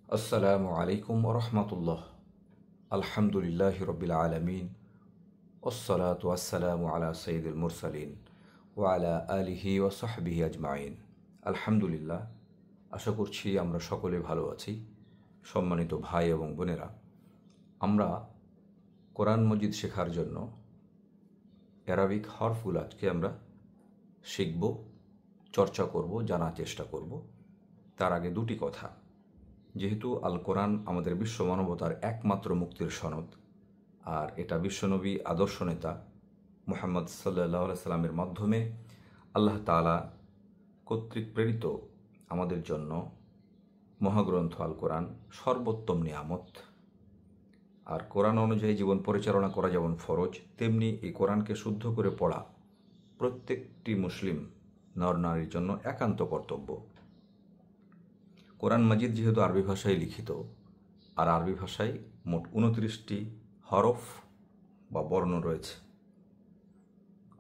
আসসালামু আলাইকুম রহমতুল্লাহ। আলহামদুলিল্লাহ রবিল আলমিন, ওসলাতু আসসালামু আলা সঈদুল মুরসালিন ওয়া আলা আলিহি ওয়া সাহবিহি আজমাইন। আলহামদুলিল্লাহ, আশা করছি আমরা সকলে ভালো আছি। সম্মানিত ভাই এবং বোনেরা, আমরা কোরআন মজিদ শেখার জন্য অ্যারাবিক হরফগুলো আজকে আমরা শিখব, চর্চা করব, জানার চেষ্টা করব। তার আগে দুটি কথা। যেহেতু আল কোরআন আমাদের বিশ্ব মানবতার একমাত্র মুক্তির সনদ, আর এটা বিশ্বনবী আদর্শ নেতা মুহাম্মদ সাল্লাল্লাহু আলাইহি সাল্লামের মাধ্যমে আল্লাহ তাআলা কর্তৃক প্রেরিত আমাদের জন্য মহাগ্রন্থ আল কোরআন সর্বোত্তম নিয়ামত। আর কোরআন অনুযায়ী জীবন পরিচালনা করা যেমন ফরজ, তেমনি এই কোরআনকে শুদ্ধ করে পড়া প্রত্যেকটি মুসলিম নর নারীর জন্য একান্ত কর্তব্য। কোরআন মাজিদ যেহেতু আরবি ভাষায় লিখিত, আর আরবি ভাষায় মোট 29টি হরফ বা বর্ণ রয়েছে,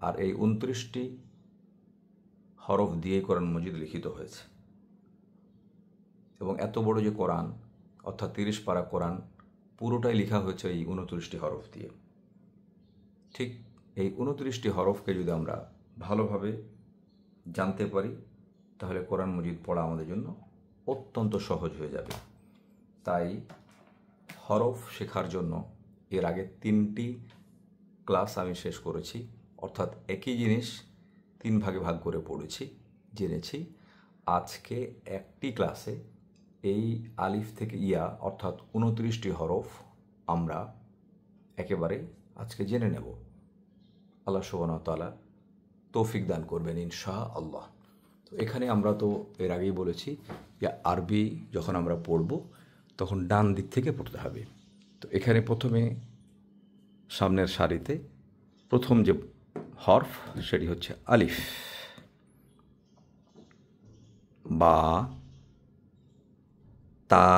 আর এই 29টি হরফ দিয়ে কোরআন মাজিদ লিখিত হয়েছে। এবং এত বড় যে কোরআন, অর্থাৎ 30 পারা কোরআন পুরোটাই লেখা হয়েছে এই 29টি হরফ দিয়ে। ঠিক এই 29টি হরফকে যদি আমরা ভালোভাবে জানতে পারি, তাহলে কোরআন মাজিদ পড়া আমাদের জন্য অত্যন্ত সহজ হয়ে যাবে। তাই হরফ শেখার জন্য এর আগে 3টি ক্লাস আমি শেষ করেছি, অর্থাৎ একই জিনিস 3 ভাগে ভাগ করে পড়েছি, জেনেছি। আজকে একটি ক্লাসে এই আলিফ থেকে ইয়া অর্থাৎ 29টি হরফ আমরা একেবারে আজকে জেনে নেব। আল্লাহ সুবহানাহু ওয়া তাআলা তৌফিক দান করবেন ইনশাআল্লাহ। তো এখানে আমরা তো এর আগেই বলেছি যে আরবি যখন আমরা পড়ব তখন ডান দিক থেকে পড়তে হবে। তো এখানে প্রথমে সামনের সারিতে প্রথম যে হরফ সেটি হচ্ছে আলিফ। বা, তা,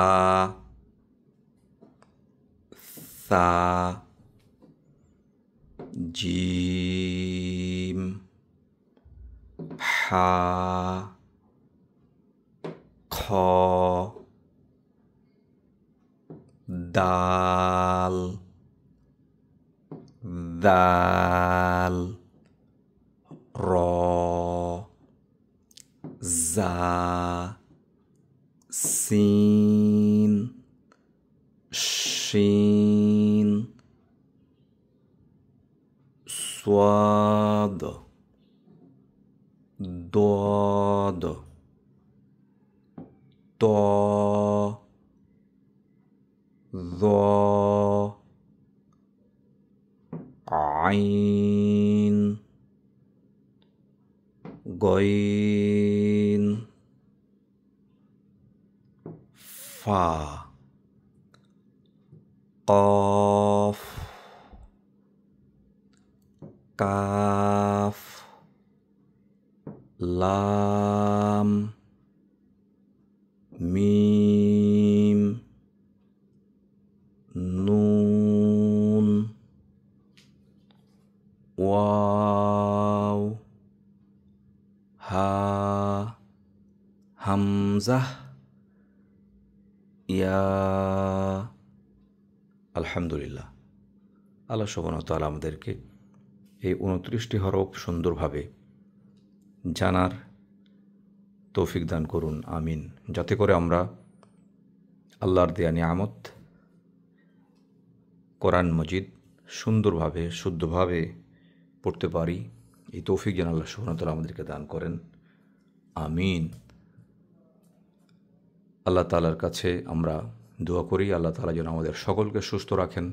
সা, জিম, হা, খ, দাল, দাল, র, জা, সিন, শিন, সাদ, দাদ, ত, য, আইন, গইন, ফা, কফ, কাফ, লাম, মিম, নুন, ওয়াও, হা, হামজা, ইয়া। আলহামদুলিল্লাহ, আল্লাহ সুবহানাহু ওয়া তাআলা আমাদেরকে এই 29টি হরফ সুন্দরভাবে জানার তৌফিক দান করুন, আমিন। যাতে করে আমরা আল্লাহর দেয়া নিয়ামত কোরআন মজিদ সুন্দরভাবে শুদ্ধভাবে পড়তে পারি। এই তৌফিক যেন আল্লাহ সুবহানাহু ওয়া তাআলা আমাদেরকে দান করেন, আমিন। আল্লাহ তাআলার কাছে আমরা দোয়া করি, আল্লাহ তাআলা যেন আমাদের সকলকে সুস্থ রাখেন,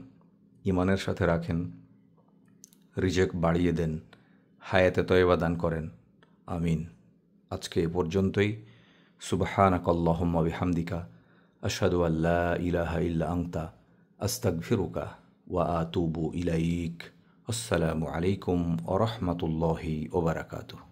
ইমানের সাথে রাখেন, রিজেক বাড়িয়ে দেন, হায়াতে তয়্যেবা দান করেন, আমিন। আজকে এ পর্যন্তই। সুবহানাকাল্লাহুম্মা বিহামদিকা আশহাদু আল্লা ইলাহা ইল্লা আনতা আস্তাগফিরুকা ওয়া আতুবু ইলাইক। আসসালামু আলাইকুম ওয়া রাহমাতুল্লাহি ওয়া বারাকাতুহু।